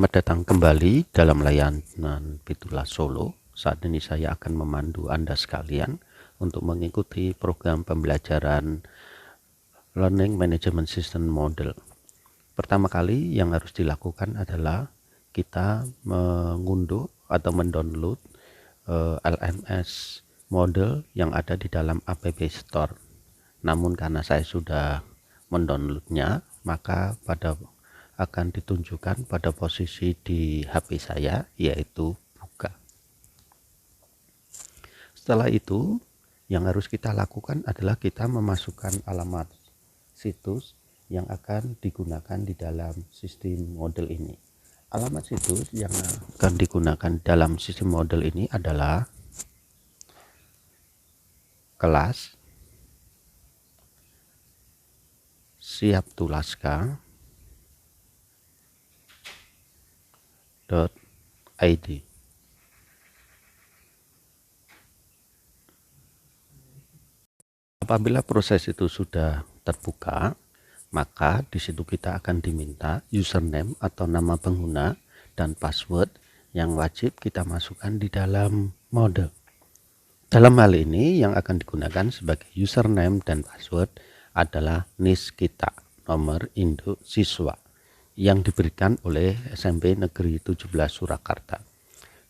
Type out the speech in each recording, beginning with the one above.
Selamat datang kembali dalam layanan Pitulah Solo. Saat ini saya akan memandu Anda sekalian untuk mengikuti program pembelajaran Learning Management System Model. Pertama kali yang harus dilakukan adalah kita mengunduh atau mendownload LMS model yang ada di dalam App Store. Namun karena saya sudah mendownloadnya, maka akan ditunjukkan pada posisi di HP saya, yaitu buka. Setelah itu, yang harus kita lakukan adalah kita memasukkan alamat situs yang akan digunakan di dalam sistem model ini. Alamat situs yang akan digunakan dalam sistem model ini adalah kelas siaptulaska.id. Apabila proses itu sudah terbuka, maka di situ kita akan diminta username atau nama pengguna dan password yang wajib kita masukkan di dalam model. Dalam hal ini yang akan digunakan sebagai username dan password adalah NIS kita, nomor induk siswa, yang diberikan oleh SMP Negeri 17 Surakarta.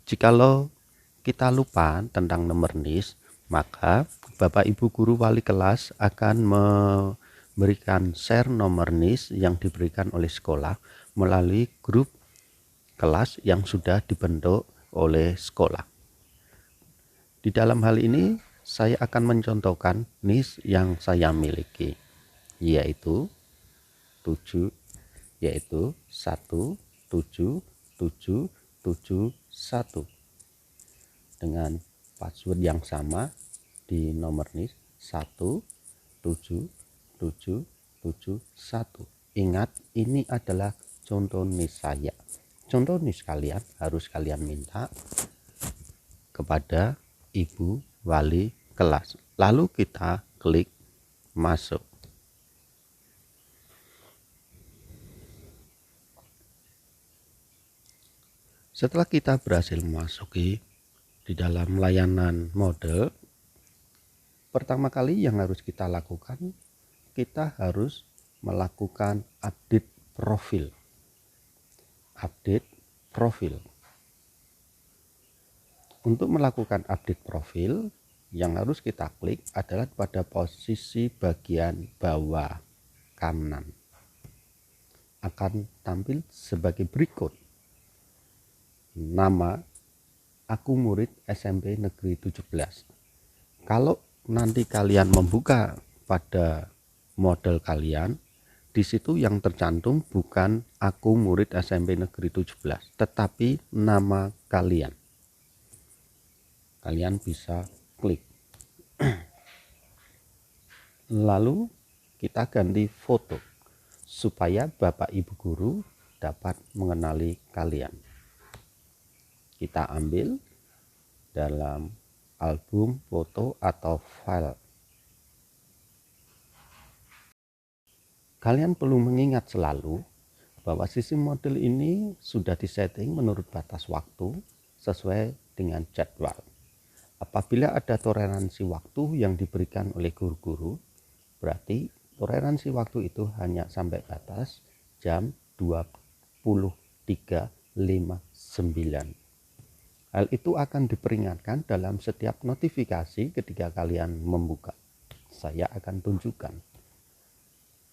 Jikalau kita lupa tentang nomor NIS, maka Bapak Ibu Guru Wali Kelas akan memberikan share nomor NIS yang diberikan oleh sekolah melalui grup kelas yang sudah dibentuk oleh sekolah. Di dalam hal ini saya akan mencontohkan NIS yang saya miliki, yaitu 17771 dengan password yang sama di nomor NIS 17771. Ingat, ini adalah contoh NIS saya. Contoh NIS kalian harus kalian minta kepada Ibu Wali Kelas. Lalu kita klik masuk. Setelah kita berhasil memasuki di dalam layanan model, pertama kali yang harus kita lakukan, kita harus melakukan update profil. Update profil. Untuk melakukan update profil, yang harus kita klik adalah pada posisi bagian bawah kanan. Akan tampil sebagai berikut. Nama aku murid SMP Negeri 17. Kalau nanti kalian membuka pada model kalian, di situ yang tercantum bukan aku murid SMP Negeri 17, tetapi nama kalian. Kalian bisa klik. Lalu kita ganti foto supaya Bapak Ibu Guru dapat mengenali kalian. Kita ambil dalam album foto atau file. Kalian perlu mengingat selalu bahwa sistem model ini sudah disetting menurut batas waktu sesuai dengan jadwal. Apabila ada toleransi waktu yang diberikan oleh guru-guru, berarti toleransi waktu itu hanya sampai batas jam 23.59. Hal itu akan diperingatkan dalam setiap notifikasi ketika kalian membuka. Saya akan tunjukkan.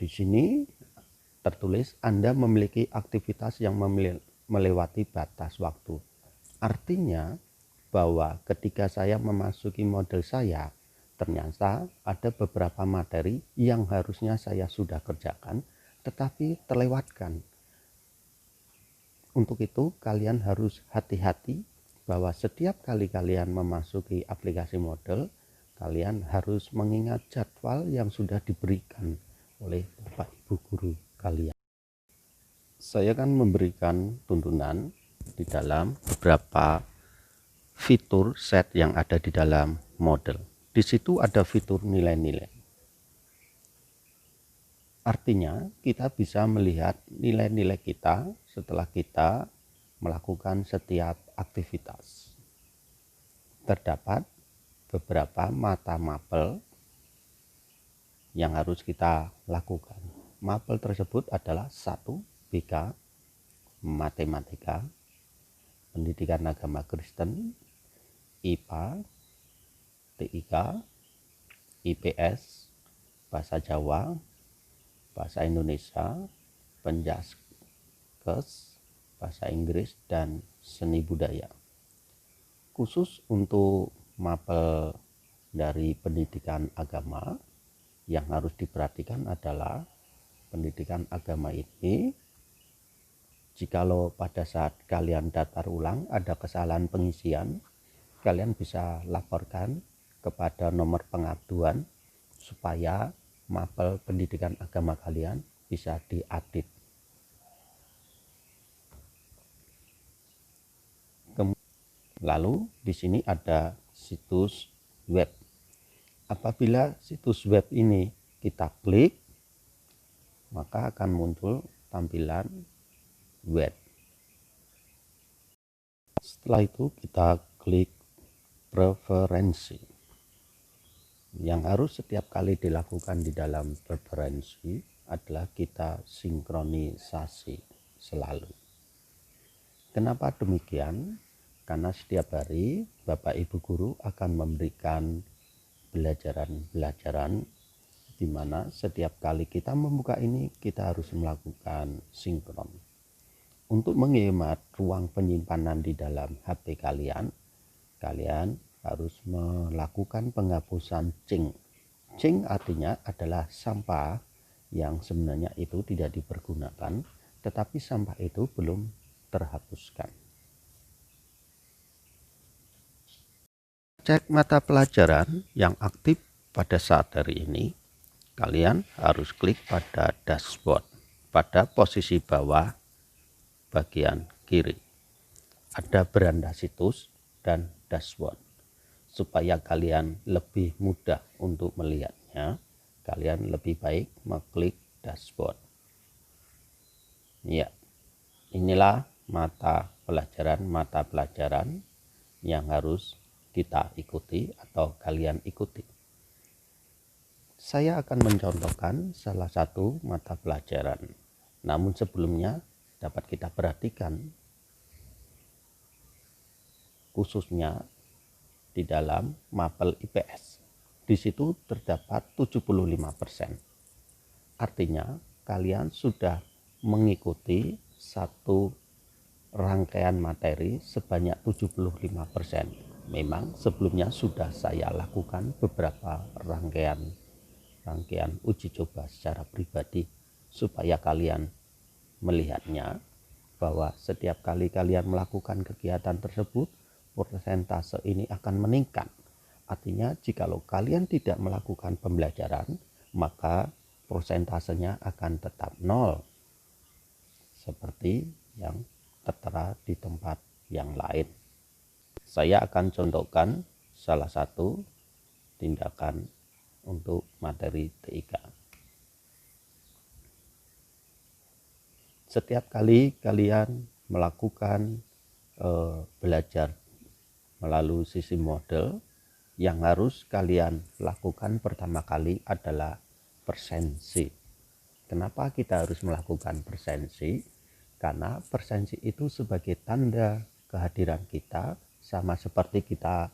Di sini tertulis Anda memiliki aktivitas yang melewati batas waktu. Artinya bahwa ketika saya memasuki model saya, ternyata ada beberapa materi yang harusnya saya sudah kerjakan, tetapi terlewatkan. Untuk itu kalian harus hati-hati bahwa setiap kali kalian memasuki aplikasi model, kalian harus mengingat jadwal yang sudah diberikan oleh Bapak Ibu Guru kalian. Saya akan memberikan tuntunan di dalam beberapa fitur set yang ada di dalam model. Di situ ada fitur nilai-nilai. Artinya kita bisa melihat nilai-nilai kita setelah kita melakukan setiap aktivitas. Terdapat beberapa mata mapel yang harus kita lakukan. Mapel tersebut adalah 1. BK, Matematika, Pendidikan Agama Kristen, IPA, TIK, IPS, Bahasa Jawa, Bahasa Indonesia, Penjaskes, Bahasa Inggris, dan Seni Budaya. Khusus untuk mapel dari pendidikan agama, yang harus diperhatikan adalah pendidikan agama ini, jikalau pada saat kalian daftar ulang ada kesalahan pengisian, kalian bisa laporkan kepada nomor pengaduan supaya mapel pendidikan agama kalian bisa diupdate. Lalu di sini ada situs web. Apabila situs web ini kita klik, maka akan muncul tampilan web. Setelah itu kita klik preferensi. Yang harus setiap kali dilakukan di dalam preferensi adalah kita sinkronisasi selalu. Kenapa demikian? Karena setiap hari Bapak Ibu Guru akan memberikan pelajaran-pelajaran di mana setiap kali kita membuka ini kita harus melakukan sinkron. Untuk menghemat ruang penyimpanan di dalam HP kalian, kalian harus melakukan penghapusan cing. Cing artinya adalah sampah yang sebenarnya itu tidak dipergunakan, tetapi sampah itu belum terhapuskan. Cek mata pelajaran yang aktif pada saat hari ini, kalian harus klik pada dashboard pada posisi bawah bagian kiri. Ada beranda situs dan dashboard. Supaya kalian lebih mudah untuk melihatnya, kalian lebih baik mengklik dashboard. Ya, inilah mata pelajaran yang harus kita ikuti atau kalian ikuti. Saya akan mencontohkan salah satu mata pelajaran. Namun sebelumnya dapat kita perhatikan khususnya di dalam mapel IPS. Di situ terdapat 75%. Artinya kalian sudah mengikuti satu rangkaian materi sebanyak 75%. Memang sebelumnya sudah saya lakukan beberapa rangkaian uji coba secara pribadi supaya kalian melihatnya bahwa setiap kali kalian melakukan kegiatan tersebut, persentase ini akan meningkat. Artinya jikalau kalian tidak melakukan pembelajaran, maka persentasenya akan tetap 0 seperti yang tertera di tempat yang lain. Saya akan contohkan salah satu tindakan untuk materi TIK. Setiap kali kalian melakukan belajar melalui sistem model, yang harus kalian lakukan pertama kali adalah presensi. Kenapa kita harus melakukan presensi? Karena presensi itu sebagai tanda kehadiran kita, sama seperti kita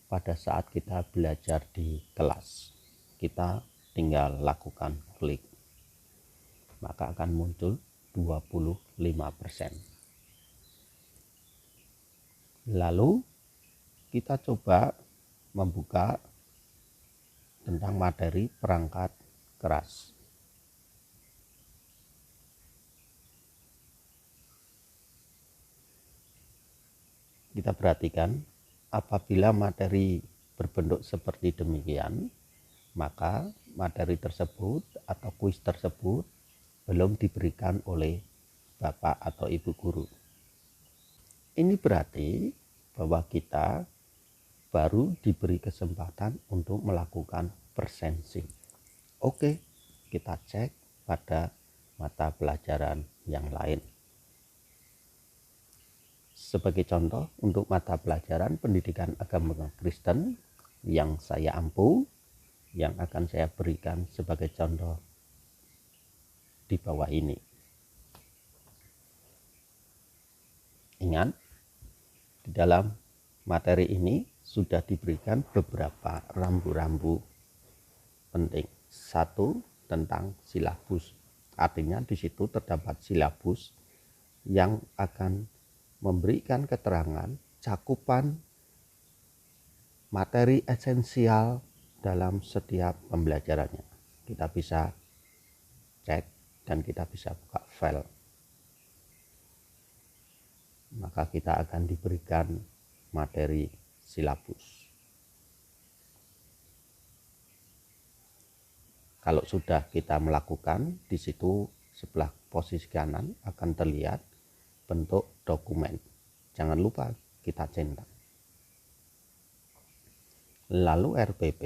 pada saat kita belajar di kelas. Kita tinggal lakukan klik, maka akan muncul 25%. Lalu kita coba membuka tentang materi perangkat keras. Kita perhatikan, apabila materi berbentuk seperti demikian, maka materi tersebut atau kuis tersebut belum diberikan oleh Bapak atau Ibu Guru. Ini berarti bahwa kita baru diberi kesempatan untuk melakukan presensi. Oke, kita cek pada mata pelajaran yang lain. Sebagai contoh untuk mata pelajaran pendidikan agama Kristen yang saya ampu, yang akan saya berikan sebagai contoh di bawah ini. Ingat, di dalam materi ini sudah diberikan beberapa rambu-rambu penting. Satu, tentang silabus. Artinya di situ terdapat silabus yang akan memberikan keterangan cakupan materi esensial dalam setiap pembelajarannya. Kita bisa cek dan kita bisa buka file. Maka kita akan diberikan materi silabus. Kalau sudah kita melakukan, di situ sebelah posisi kanan akan terlihat bentuk dokumen. Jangan lupa kita centang. Lalu RPP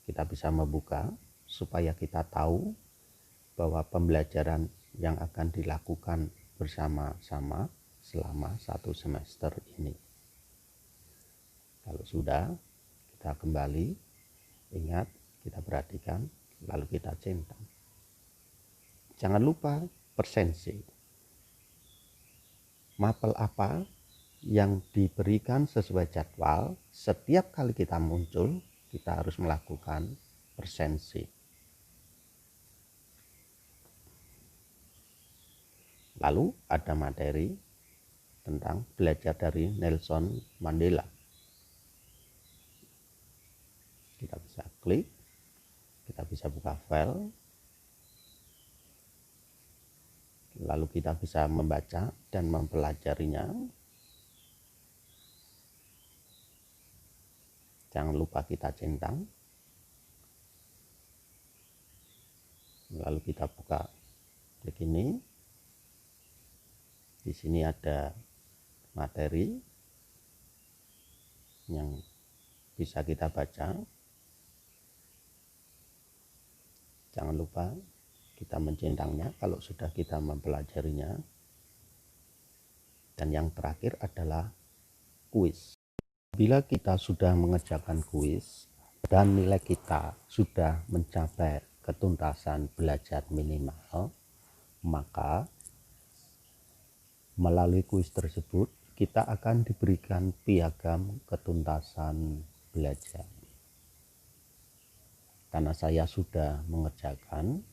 kita bisa membuka supaya kita tahu bahwa pembelajaran yang akan dilakukan bersama-sama selama 1 semester ini. Kalau sudah, kita kembali, ingat, kita perhatikan, lalu kita centang. Jangan lupa persensi. Mapel apa yang diberikan sesuai jadwal, setiap kali kita muncul, kita harus melakukan persensi. Lalu ada materi tentang belajar dari Nelson Mandela. Kita bisa klik, kita bisa buka file, lalu kita bisa membaca dan mempelajarinya. Jangan lupa kita centang. Lalu kita buka klik ini. Di sini ada materi yang bisa kita baca. Jangan lupa kita mencentangnya kalau sudah kita mempelajarinya. Dan yang terakhir adalah kuis. Bila kita sudah mengerjakan kuis dan nilai kita sudah mencapai ketuntasan belajar minimal, maka melalui kuis tersebut kita akan diberikan piagam ketuntasan belajar. Karena saya sudah mengerjakan,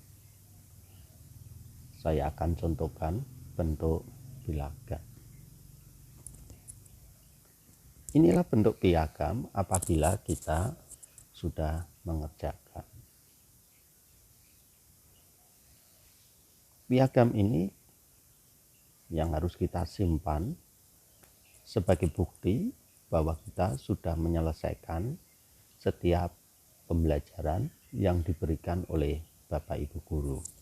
saya akan contohkan bentuk piagam. Inilah bentuk piagam apabila kita sudah mengerjakan. Piagam ini yang harus kita simpan sebagai bukti bahwa kita sudah menyelesaikan setiap pembelajaran yang diberikan oleh Bapak Ibu Guru.